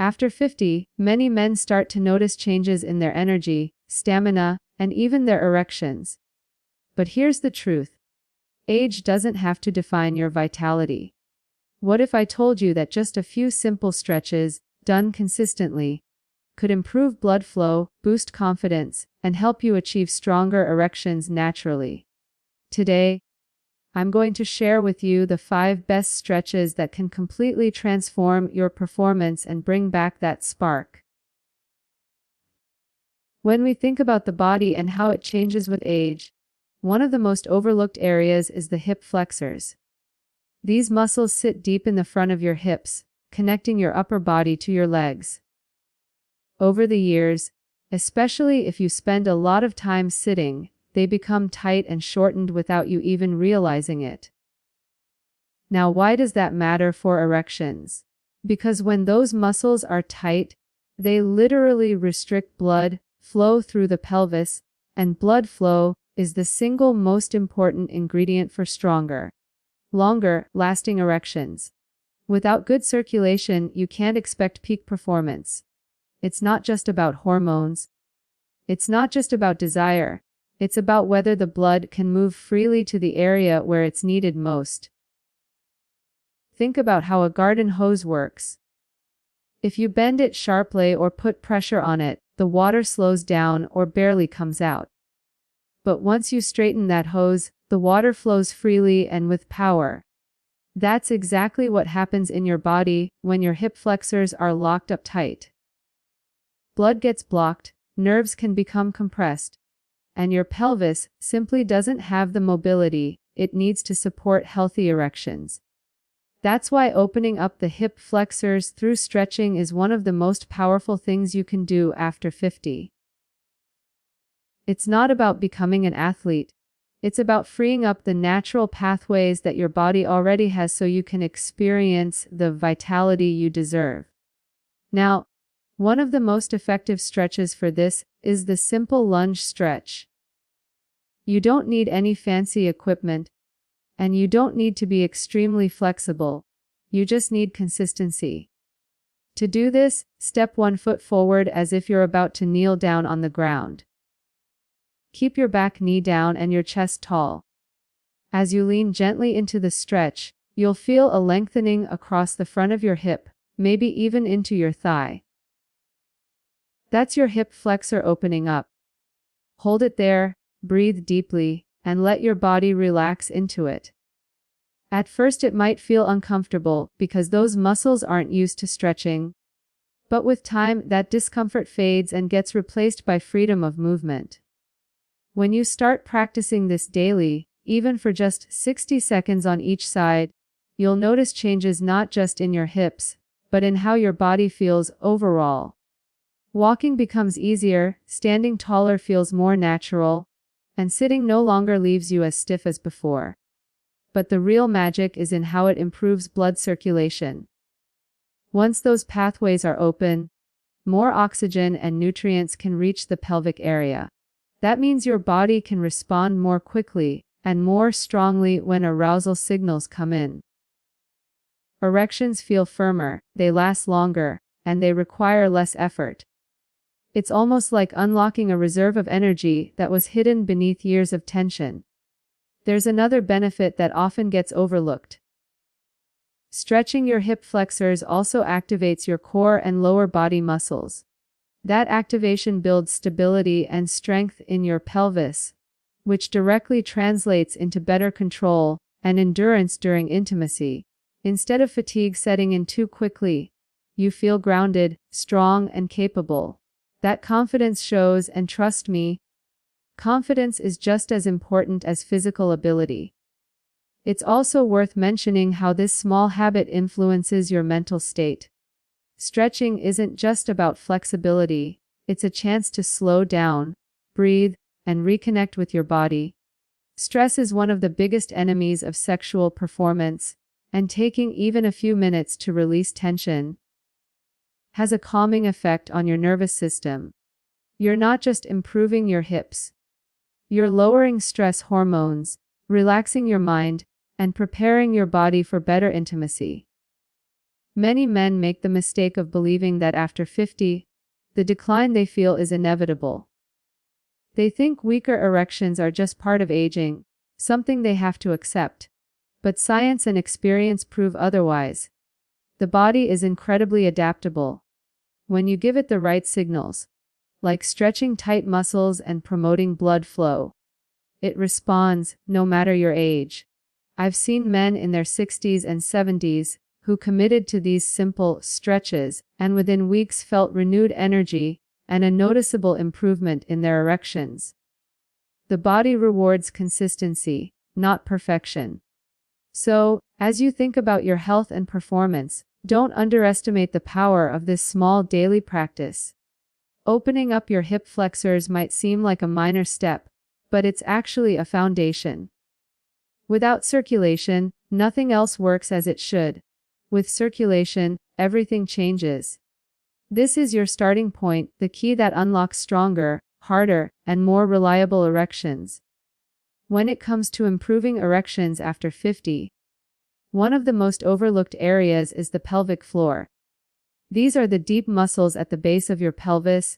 After 50, many men start to notice changes in their energy, stamina, and even their erections. But here's the truth. Age doesn't have to define your vitality. What if I told you that just a few simple stretches, done consistently, could improve blood flow, boost confidence, and help you achieve stronger erections naturally? Today, I'm going to share with you the 5 best stretches that can completely transform your performance and bring back that spark. When we think about the body and how it changes with age, one of the most overlooked areas is the hip flexors. These muscles sit deep in the front of your hips, connecting your upper body to your legs. Over the years, especially if you spend a lot of time sitting, they become tight and shortened without you even realizing it. Now, why does that matter for erections? Because when those muscles are tight, they literally restrict blood flow through the pelvis, and blood flow is the single most important ingredient for stronger, longer lasting erections. Without good circulation, you can't expect peak performance. It's not just about hormones. It's not just about desire. It's about whether the blood can move freely to the area where it's needed most. Think about how a garden hose works. If you bend it sharply or put pressure on it, the water slows down or barely comes out. But once you straighten that hose, the water flows freely and with power. That's exactly what happens in your body when your hip flexors are locked up tight. Blood gets blocked, nerves can become compressed, and your pelvis simply doesn't have the mobility it needs to support healthy erections. That's why opening up the hip flexors through stretching is one of the most powerful things you can do after 50. It's not about becoming an athlete. It's about freeing up the natural pathways that your body already has so you can experience the vitality you deserve. Now, one of the most effective stretches for this is the simple lunge stretch. You don't need any fancy equipment, and you don't need to be extremely flexible. You just need consistency. To do this, step 1 foot forward as if you're about to kneel down on the ground. Keep your back knee down and your chest tall. As you lean gently into the stretch, you'll feel a lengthening across the front of your hip, maybe even into your thigh. That's your hip flexor opening up. Hold it there, breathe deeply, and let your body relax into it. At first it might feel uncomfortable because those muscles aren't used to stretching. But with time, that discomfort fades and gets replaced by freedom of movement. When you start practicing this daily, even for just 60 seconds on each side, you'll notice changes not just in your hips, but in how your body feels overall. Walking becomes easier, standing taller feels more natural, and sitting no longer leaves you as stiff as before. But the real magic is in how it improves blood circulation. Once those pathways are open, more oxygen and nutrients can reach the pelvic area. That means your body can respond more quickly and more strongly when arousal signals come in. Erections feel firmer, they last longer, and they require less effort. It's almost like unlocking a reserve of energy that was hidden beneath years of tension. There's another benefit that often gets overlooked. Stretching your hip flexors also activates your core and lower body muscles. That activation builds stability and strength in your pelvis, which directly translates into better control and endurance during intimacy. Instead of fatigue setting in too quickly, you feel grounded, strong, and capable. That confidence shows, and trust me, confidence is just as important as physical ability. It's also worth mentioning how this small habit influences your mental state. Stretching isn't just about flexibility, it's a chance to slow down, breathe, and reconnect with your body. Stress is one of the biggest enemies of sexual performance, and taking even a few minutes to release tension has a calming effect on your nervous system. You're not just improving your hips, you're lowering stress hormones, relaxing your mind, and preparing your body for better intimacy. Many men make the mistake of believing that after 50, the decline they feel is inevitable. They think weaker erections are just part of aging, something they have to accept. But science and experience prove otherwise. The body is incredibly adaptable. When you give it the right signals, like stretching tight muscles and promoting blood flow, it responds, no matter your age. I've seen men in their 60s and 70s who committed to these simple stretches and within weeks felt renewed energy and a noticeable improvement in their erections. The body rewards consistency, not perfection. So, as you think about your health and performance, don't underestimate the power of this small daily practice. Opening up your hip flexors might seem like a minor step, but it's actually a foundation. Without circulation, nothing else works as it should. With circulation, everything changes. This is your starting point, the key that unlocks stronger, harder, and more reliable erections. When it comes to improving erections after 50, one of the most overlooked areas is the pelvic floor. These are the deep muscles at the base of your pelvis,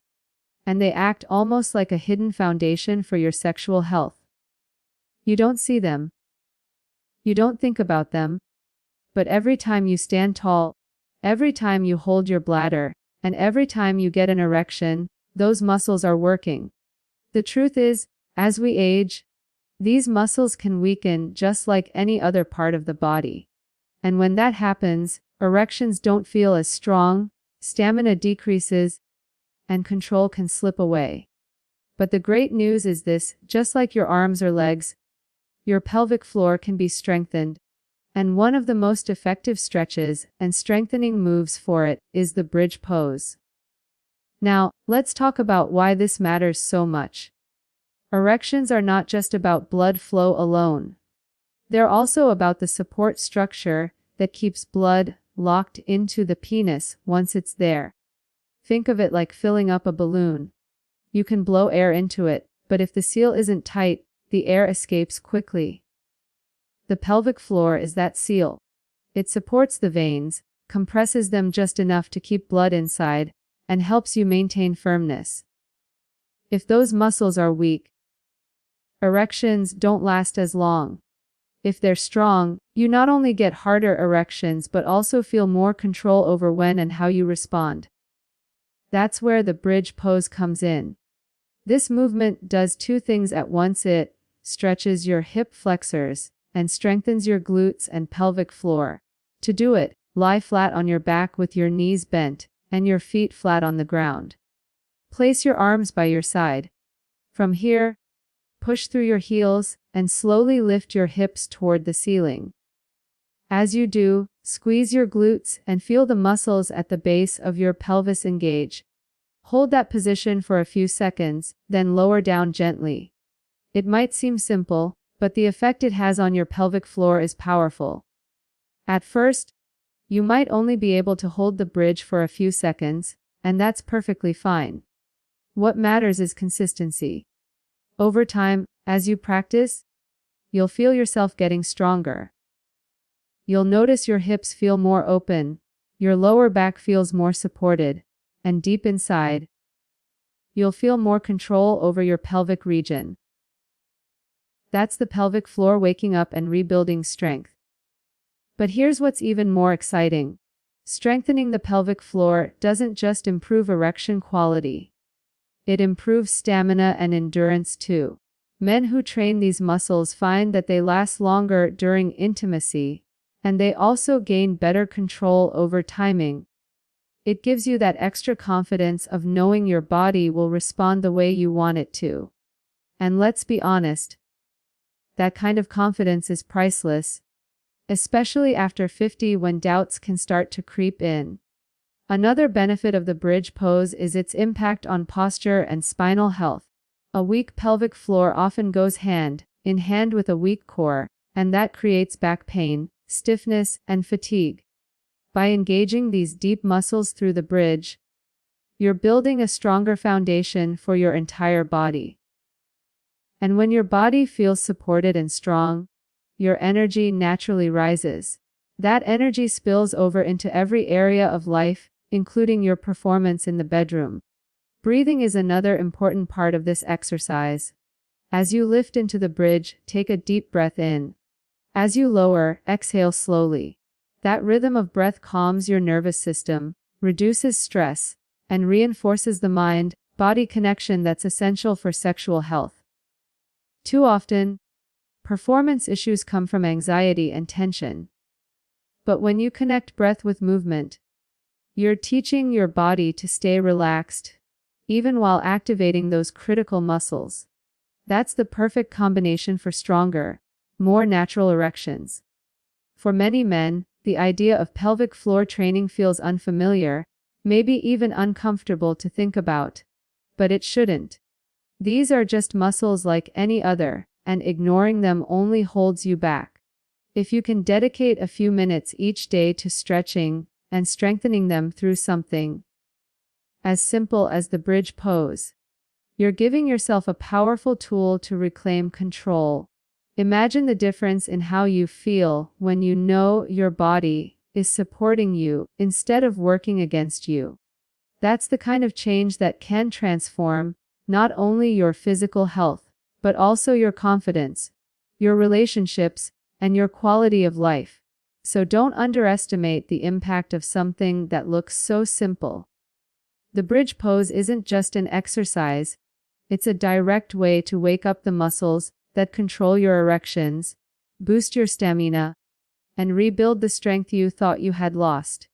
and they act almost like a hidden foundation for your sexual health. You don't see them. You don't think about them. But every time you stand tall, every time you hold your bladder, and every time you get an erection, those muscles are working. The truth is, as we age, these muscles can weaken just like any other part of the body. And when that happens, erections don't feel as strong, stamina decreases, and control can slip away. But the great news is this: just like your arms or legs, your pelvic floor can be strengthened. And one of the most effective stretches and strengthening moves for it is the bridge pose. Now, let's talk about why this matters so much. Erections are not just about blood flow alone. They're also about the support structure that keeps blood locked into the penis once it's there. Think of it like filling up a balloon. You can blow air into it, but if the seal isn't tight, the air escapes quickly. The pelvic floor is that seal. It supports the veins, compresses them just enough to keep blood inside, and helps you maintain firmness. If those muscles are weak, erections don't last as long. If they're strong, you not only get harder erections but also feel more control over when and how you respond. That's where the bridge pose comes in. This movement does two things at once. It stretches your hip flexors and strengthens your glutes and pelvic floor. To do it, lie flat on your back with your knees bent and your feet flat on the ground. Place your arms by your side. From here, push through your heels and slowly lift your hips toward the ceiling. As you do, squeeze your glutes and feel the muscles at the base of your pelvis engage. Hold that position for a few seconds, then lower down gently. It might seem simple, but the effect it has on your pelvic floor is powerful. At first, you might only be able to hold the bridge for a few seconds, and that's perfectly fine. What matters is consistency. Over time, as you practice, you'll feel yourself getting stronger. You'll notice your hips feel more open, your lower back feels more supported, and deep inside, you'll feel more control over your pelvic region. That's the pelvic floor waking up and rebuilding strength. But here's what's even more exciting. Strengthening the pelvic floor doesn't just improve erection quality. It improves stamina and endurance too. Men who train these muscles find that they last longer during intimacy, and they also gain better control over timing. It gives you that extra confidence of knowing your body will respond the way you want it to. And let's be honest, that kind of confidence is priceless, especially after 50 when doubts can start to creep in. Another benefit of the bridge pose is its impact on posture and spinal health. A weak pelvic floor often goes hand in hand with a weak core, and that creates back pain, stiffness, and fatigue. By engaging these deep muscles through the bridge, you're building a stronger foundation for your entire body. And when your body feels supported and strong, your energy naturally rises. That energy spills over into every area of life, including your performance in the bedroom. Breathing is another important part of this exercise. As you lift into the bridge, take a deep breath in. As you lower, exhale slowly. That rhythm of breath calms your nervous system, reduces stress, and reinforces the mind-body connection that's essential for sexual health. Too often, performance issues come from anxiety and tension. But when you connect breath with movement, you're teaching your body to stay relaxed, even while activating those critical muscles. That's the perfect combination for stronger, more natural erections. For many men, the idea of pelvic floor training feels unfamiliar, maybe even uncomfortable to think about. But it shouldn't. These are just muscles like any other, and ignoring them only holds you back. If you can dedicate a few minutes each day to stretching and strengthening them through something as simple as the bridge pose, you're giving yourself a powerful tool to reclaim control. Imagine the difference in how you feel when you know your body is supporting you instead of working against you. That's the kind of change that can transform not only your physical health, but also your confidence, your relationships, and your quality of life. So don't underestimate the impact of something that looks so simple. The bridge pose isn't just an exercise, it's a direct way to wake up the muscles that control your erections, boost your stamina, and rebuild the strength you thought you had lost.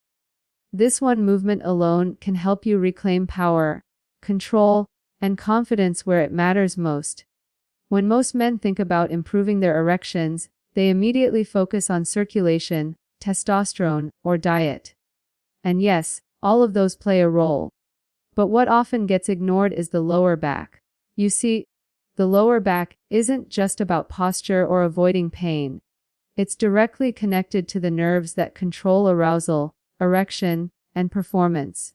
This one movement alone can help you reclaim power, control, and confidence where it matters most. When most men think about improving their erections, they immediately focus on circulation, testosterone, or diet. And yes, all of those play a role. But what often gets ignored is the lower back. You see, the lower back isn't just about posture or avoiding pain. It's directly connected to the nerves that control arousal, erection, and performance.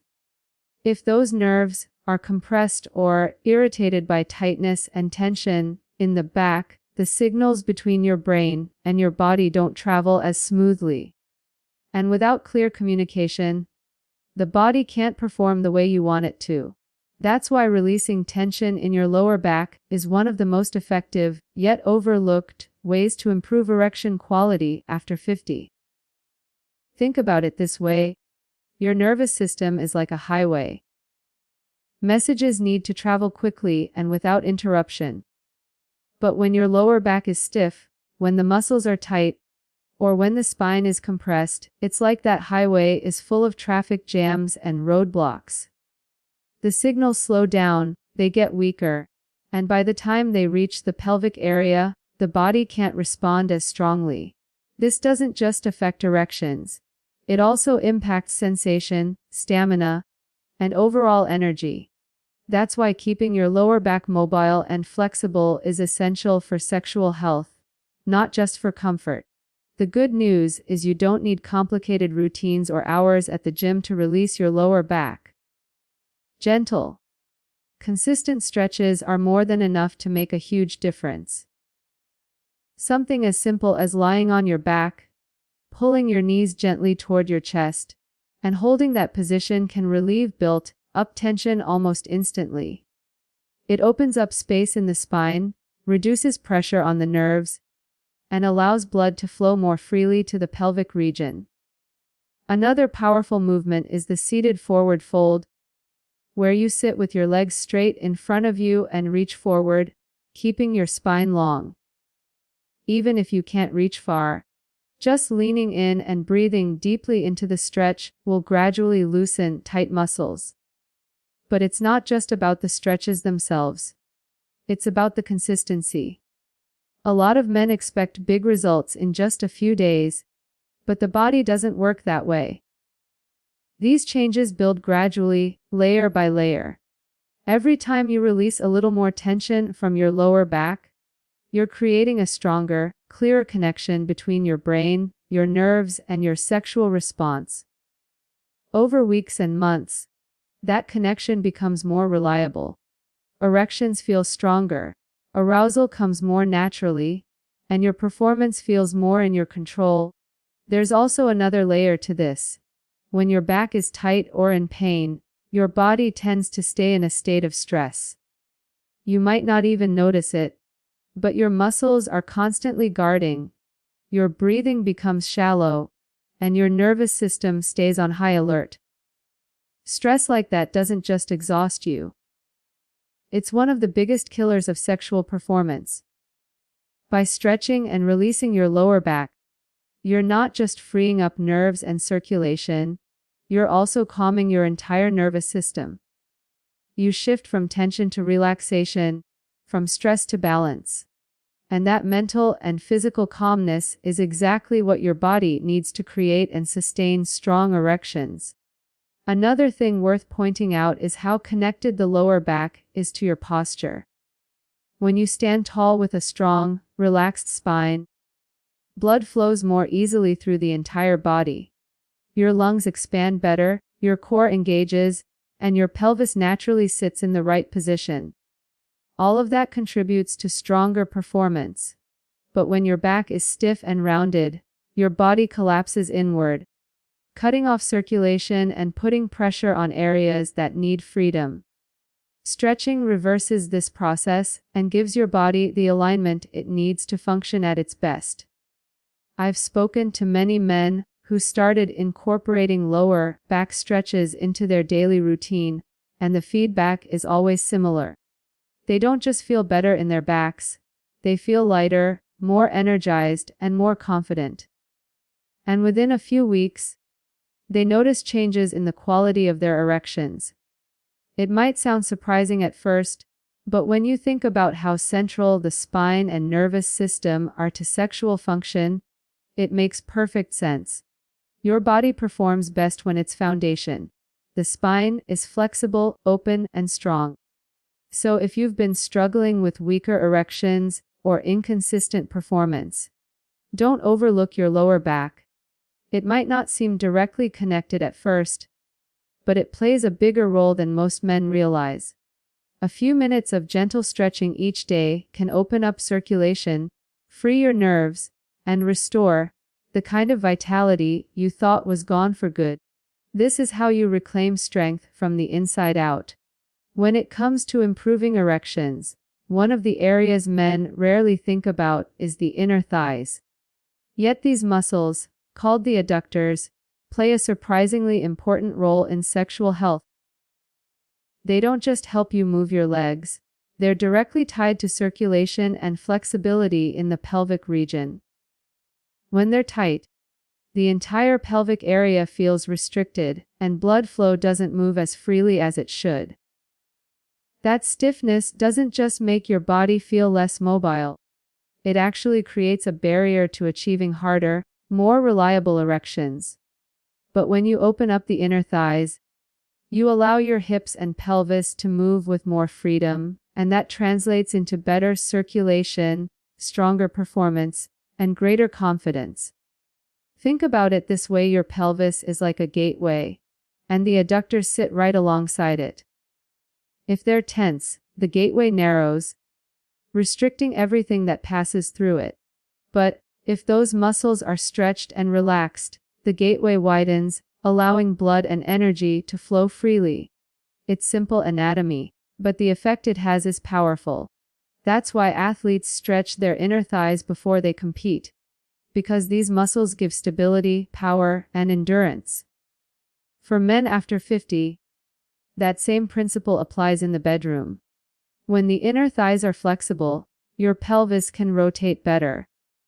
If those nerves are compressed or irritated by tightness and tension in the back, the signals between your brain and your body don't travel as smoothly. And without clear communication, the body can't perform the way you want it to. That's why releasing tension in your lower back is one of the most effective, yet overlooked, ways to improve erection quality after 50. Think about it this way. Your nervous system is like a highway. Messages need to travel quickly and without interruption. But when your lower back is stiff, when the muscles are tight, or when the spine is compressed, it's like that highway is full of traffic jams and roadblocks. The signals slow down, they get weaker, and by the time they reach the pelvic area, the body can't respond as strongly. This doesn't just affect erections. It also impacts sensation, stamina, and overall energy. That's why keeping your lower back mobile and flexible is essential for sexual health, not just for comfort. The good news is you don't need complicated routines or hours at the gym to release your lower back. Gentle, consistent stretches are more than enough to make a huge difference. Something as simple as lying on your back, pulling your knees gently toward your chest, and holding that position can relieve built-up tension almost instantly. It opens up space in the spine, reduces pressure on the nerves, and allows blood to flow more freely to the pelvic region. Another powerful movement is the seated forward fold, where you sit with your legs straight in front of you and reach forward, keeping your spine long. Even if you can't reach far, just leaning in and breathing deeply into the stretch will gradually loosen tight muscles. But it's not just about the stretches themselves. It's about the consistency. A lot of men expect big results in just a few days, but the body doesn't work that way. These changes build gradually, layer by layer. Every time you release a little more tension from your lower back, you're creating a stronger, clearer connection between your brain, your nerves, and your sexual response. Over weeks and months, that connection becomes more reliable. Erections feel stronger, arousal comes more naturally, and your performance feels more in your control. There's also another layer to this. When your back is tight or in pain, your body tends to stay in a state of stress. You might not even notice it, but your muscles are constantly guarding, your breathing becomes shallow, and your nervous system stays on high alert. Stress like that doesn't just exhaust you. It's one of the biggest killers of sexual performance. By stretching and releasing your lower back, you're not just freeing up nerves and circulation, you're also calming your entire nervous system. You shift from tension to relaxation, from stress to balance. And that mental and physical calmness is exactly what your body needs to create and sustain strong erections. Another thing worth pointing out is how connected the lower back is to your posture. When you stand tall with a strong, relaxed spine, blood flows more easily through the entire body. Your lungs expand better, your core engages, and your pelvis naturally sits in the right position. All of that contributes to stronger performance. But when your back is stiff and rounded, your body collapses inward, cutting off circulation and putting pressure on areas that need freedom. Stretching reverses this process and gives your body the alignment it needs to function at its best. I've spoken to many men who started incorporating lower back stretches into their daily routine, and the feedback is always similar. They don't just feel better in their backs, they feel lighter, more energized, and more confident. And within a few weeks, they notice changes in the quality of their erections. It might sound surprising at first, but when you think about how central the spine and nervous system are to sexual function, it makes perfect sense. Your body performs best when its foundation, the spine, is flexible, open, and strong. So if you've been struggling with weaker erections or inconsistent performance, don't overlook your lower back. It might not seem directly connected at first, but it plays a bigger role than most men realize. A few minutes of gentle stretching each day can open up circulation, free your nerves, and restore the kind of vitality you thought was gone for good. This is how you reclaim strength from the inside out. When it comes to improving erections, one of the areas men rarely think about is the inner thighs. Yet these muscles, called the adductors, play a surprisingly important role in sexual health. They don't just help you move your legs, they're directly tied to circulation and flexibility in the pelvic region. When they're tight, the entire pelvic area feels restricted, and blood flow doesn't move as freely as it should. That stiffness doesn't just make your body feel less mobile. It actually creates a barrier to achieving harder, more reliable erections. But when you open up the inner thighs, you allow your hips and pelvis to move with more freedom, and that translates into better circulation, stronger performance, and greater confidence. Think about it this way: your pelvis is like a gateway, and the adductors sit right alongside it. If they're tense, the gateway narrows, restricting everything that passes through it. But if those muscles are stretched and relaxed, the gateway widens, allowing blood and energy to flow freely. It's simple anatomy, but the effect it has is powerful. That's why athletes stretch their inner thighs before they compete, because these muscles give stability, power, and endurance. For men after 50, that same principle applies in the bedroom. When the inner thighs are flexible, your pelvis can rotate better,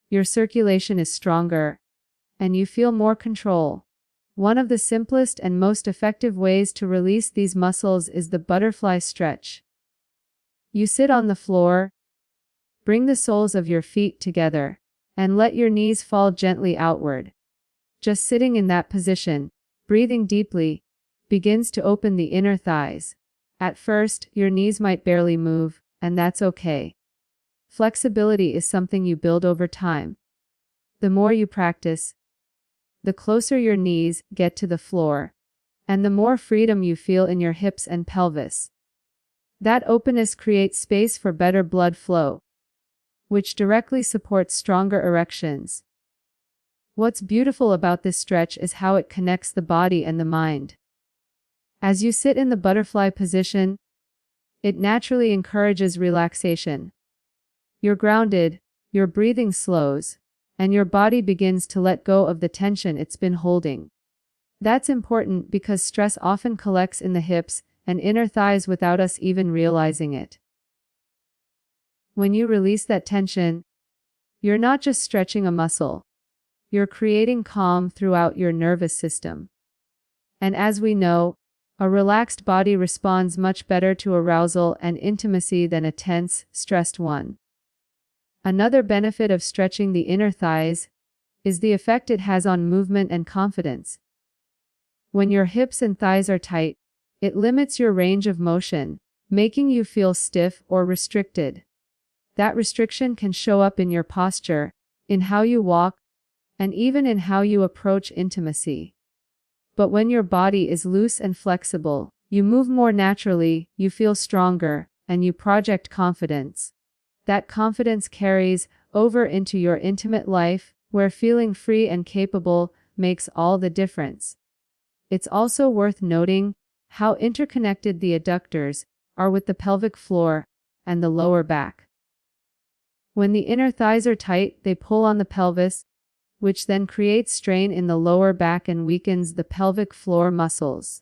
your circulation is stronger, and you feel more control. One of the simplest and most effective ways to release these muscles is the butterfly stretch. You sit on the floor, bring the soles of your feet together, and let your knees fall gently outward. Just sitting in that position, breathing deeply, begins to open the inner thighs. At first, your knees might barely move, and that's okay. Flexibility is something you build over time. The more you practice, the closer your knees get to the floor, and the more freedom you feel in your hips and pelvis. That openness creates space for better blood flow, which directly supports stronger erections. What's beautiful about this stretch is how it connects the body and the mind. As you sit in the butterfly position, it naturally encourages relaxation. You're grounded, your breathing slows, and your body begins to let go of the tension it's been holding. That's important because stress often collects in the hips and inner thighs without us even realizing it. When you release that tension, you're not just stretching a muscle. You're creating calm throughout your nervous system. And as we know, a relaxed body responds much better to arousal and intimacy than a tense, stressed one. Another benefit of stretching the inner thighs is the effect it has on movement and confidence. When your hips and thighs are tight, it limits your range of motion, making you feel stiff or restricted. That restriction can show up in your posture, in how you walk, and even in how you approach intimacy. But when your body is loose and flexible, you move more naturally, you feel stronger, and you project confidence. That confidence carries over into your intimate life, where feeling free and capable makes all the difference. It's also worth noting how interconnected the adductors are with the pelvic floor and the lower back. When the inner thighs are tight, they pull on the pelvis, which then creates strain in the lower back and weakens the pelvic floor muscles.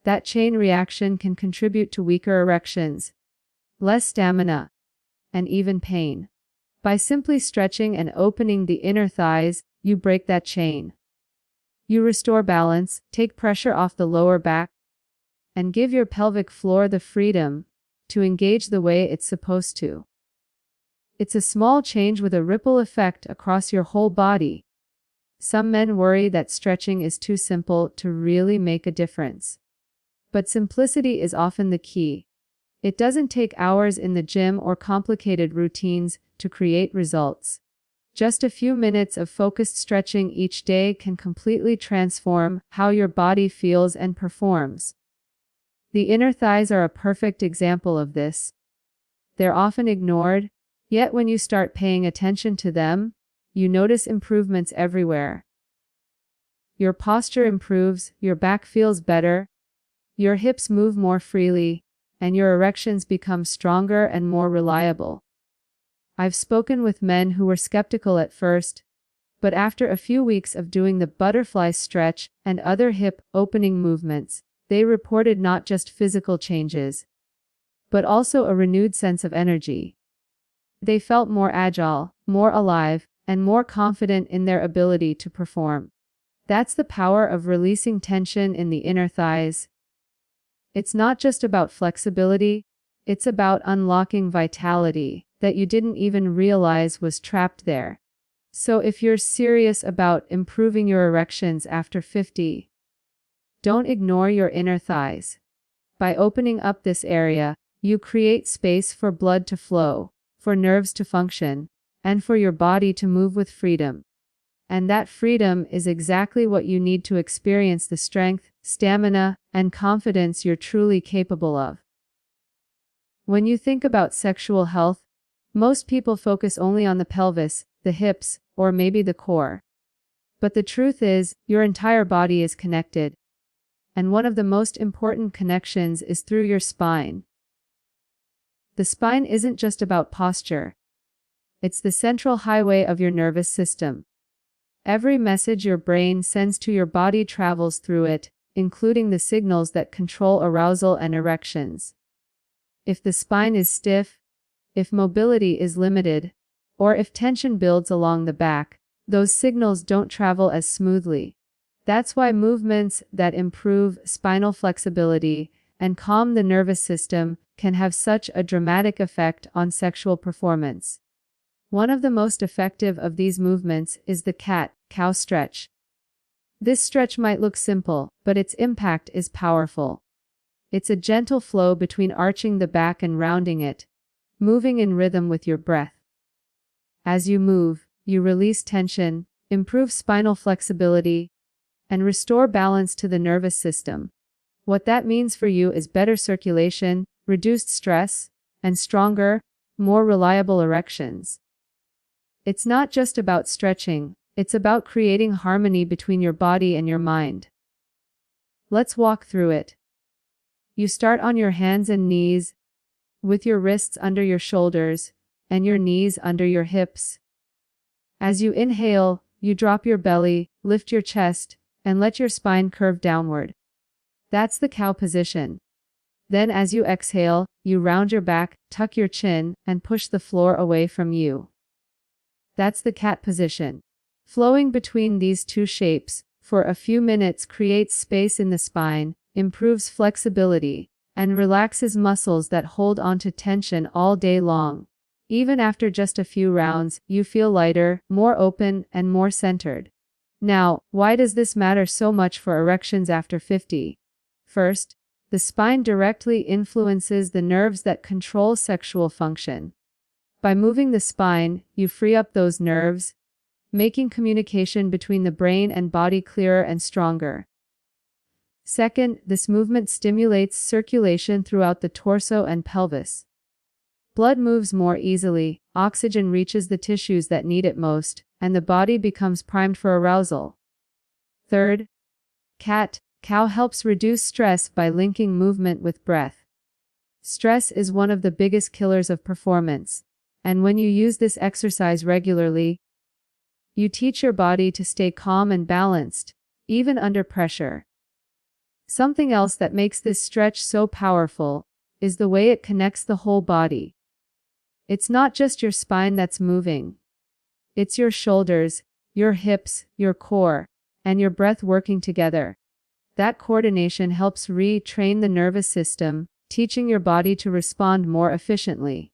That chain reaction can contribute to weaker erections, less stamina, and even pain. By simply stretching and opening the inner thighs, you break that chain. You restore balance, take pressure off the lower back, and give your pelvic floor the freedom to engage the way it's supposed to. It's a small change with a ripple effect across your whole body. Some men worry that stretching is too simple to really make a difference. But simplicity is often the key. It doesn't take hours in the gym or complicated routines to create results. Just a few minutes of focused stretching each day can completely transform how your body feels and performs. The inner thighs are a perfect example of this. They're often ignored, yet when you start paying attention to them, you notice improvements everywhere. Your posture improves, your back feels better, your hips move more freely, and your erections become stronger and more reliable. I've spoken with men who were skeptical at first, but after a few weeks of doing the butterfly stretch and other hip opening movements, they reported not just physical changes, but also a renewed sense of energy. They felt more agile, more alive, and more confident in their ability to perform. That's the power of releasing tension in the inner thighs. It's not just about flexibility, it's about unlocking vitality that you didn't even realize was trapped there. So if you're serious about improving your erections after 50, don't ignore your inner thighs. By opening up this area, you create space for blood to flow, for nerves to function, and for your body to move with freedom. And that freedom is exactly what you need to experience the strength, stamina, and confidence you're truly capable of. When you think about sexual health, most people focus only on the pelvis, the hips, or maybe the core. But the truth is, your entire body is connected. And one of the most important connections is through your spine. The spine isn't just about posture. It's the central highway of your nervous system. Every message your brain sends to your body travels through it, including the signals that control arousal and erections. If the spine is stiff, if mobility is limited, or if tension builds along the back, those signals don't travel as smoothly. That's why movements that improve spinal flexibility and calm the nervous system can have such a dramatic effect on sexual performance. One of the most effective of these movements is the cat-cow stretch. This stretch might look simple, but its impact is powerful. It's a gentle flow between arching the back and rounding it, moving in rhythm with your breath. As you move, you release tension, improve spinal flexibility, and restore balance to the nervous system. What that means for you is better circulation, reduced stress, and stronger, more reliable erections. It's not just about stretching, It's about creating harmony between your body and your mind. Let's walk through it. You start on your hands and knees, with your wrists under your shoulders, and your knees under your hips. As you inhale, you drop your belly, lift your chest, and let your spine curve downward. That's the cow position. Then as you exhale, you round your back, tuck your chin, and push the floor away from you. That's the cat position. Flowing between these two shapes, for a few minutes creates space in the spine, improves flexibility, and relaxes muscles that hold onto tension all day long. Even after just a few rounds, you feel lighter, more open, and more centered. Now, why does this matter so much for erections after 50? First, the spine directly influences the nerves that control sexual function. By moving the spine, you free up those nerves, making communication between the brain and body clearer and stronger. Second, this movement stimulates circulation throughout the torso and pelvis. Blood moves more easily, oxygen reaches the tissues that need it most, and the body becomes primed for arousal. Third, cow helps reduce stress by linking movement with breath. Stress is one of the biggest killers of performance, and when you use this exercise regularly, you teach your body to stay calm and balanced, even under pressure. Something else that makes this stretch so powerful is the way it connects the whole body. It's not just your spine that's moving. It's your shoulders, your hips, your core, and your breath working together. That coordination helps retrain the nervous system, teaching your body to respond more efficiently.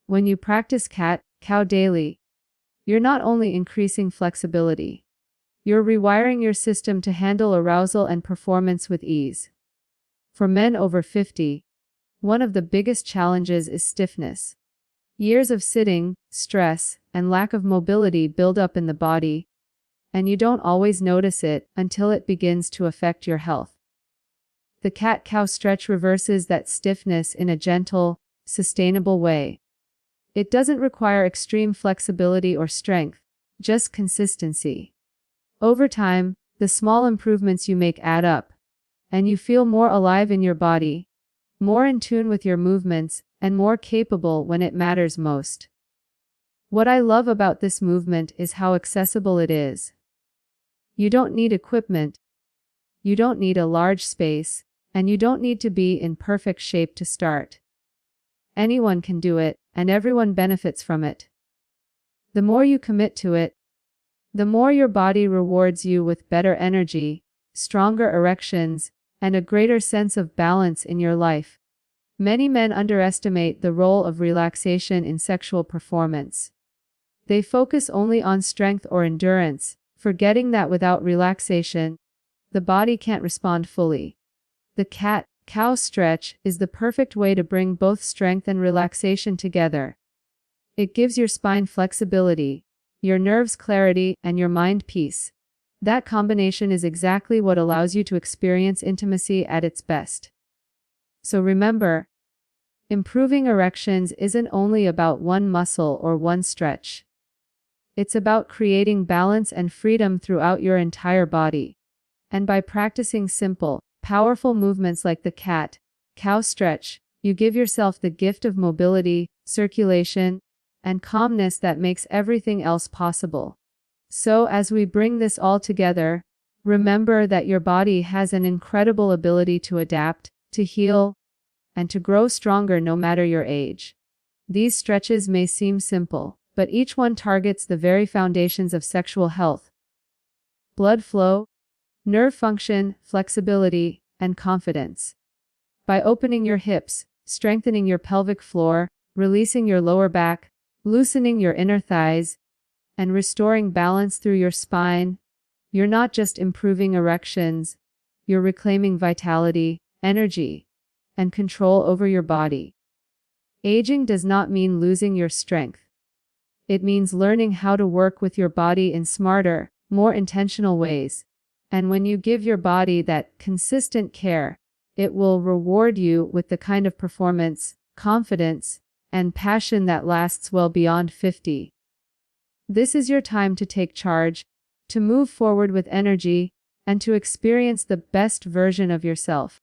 When you practice cow daily, you're not only increasing flexibility, you're rewiring your system to handle arousal and performance with ease. For men over 50, one of the biggest challenges is stiffness. Years of sitting, stress, and lack of mobility build up in the body, and you don't always notice it until it begins to affect your health. The cat-cow stretch reverses that stiffness in a gentle, sustainable way. It doesn't require extreme flexibility or strength, just consistency. Over time, the small improvements you make add up, and you feel more alive in your body, more in tune with your movements, and more capable when it matters most. What I love about this movement is how accessible it is. You don't need equipment, you don't need a large space, and you don't need to be in perfect shape to start. Anyone can do it, and everyone benefits from it. The more you commit to it, the more your body rewards you with better energy, stronger erections, and a greater sense of balance in your life. Many men underestimate the role of relaxation in sexual performance. They focus only on strength or endurance, forgetting that without relaxation, the body can't respond fully. The cat-cow stretch is the perfect way to bring both strength and relaxation together. It gives your spine flexibility, your nerves clarity, and your mind peace. That combination is exactly what allows you to experience intimacy at its best. So remember, improving erections isn't only about one muscle or one stretch. It's about creating balance and freedom throughout your entire body. And by practicing simple, powerful movements like the cat-cow stretch, you give yourself the gift of mobility, circulation, and calmness that makes everything else possible. So as we bring this all together, remember that your body has an incredible ability to adapt, to heal, and to grow stronger no matter your age. These stretches may seem simple, but each one targets the very foundations of sexual health: blood flow, nerve function, flexibility, and confidence. By opening your hips, strengthening your pelvic floor, releasing your lower back, loosening your inner thighs, and restoring balance through your spine, you're not just improving erections, you're reclaiming vitality, energy, and control over your body. Aging does not mean losing your strength. It means learning how to work with your body in smarter, more intentional ways. And when you give your body that consistent care, it will reward you with the kind of performance, confidence, and passion that lasts well beyond 50. This is your time to take charge, to move forward with energy, and to experience the best version of yourself.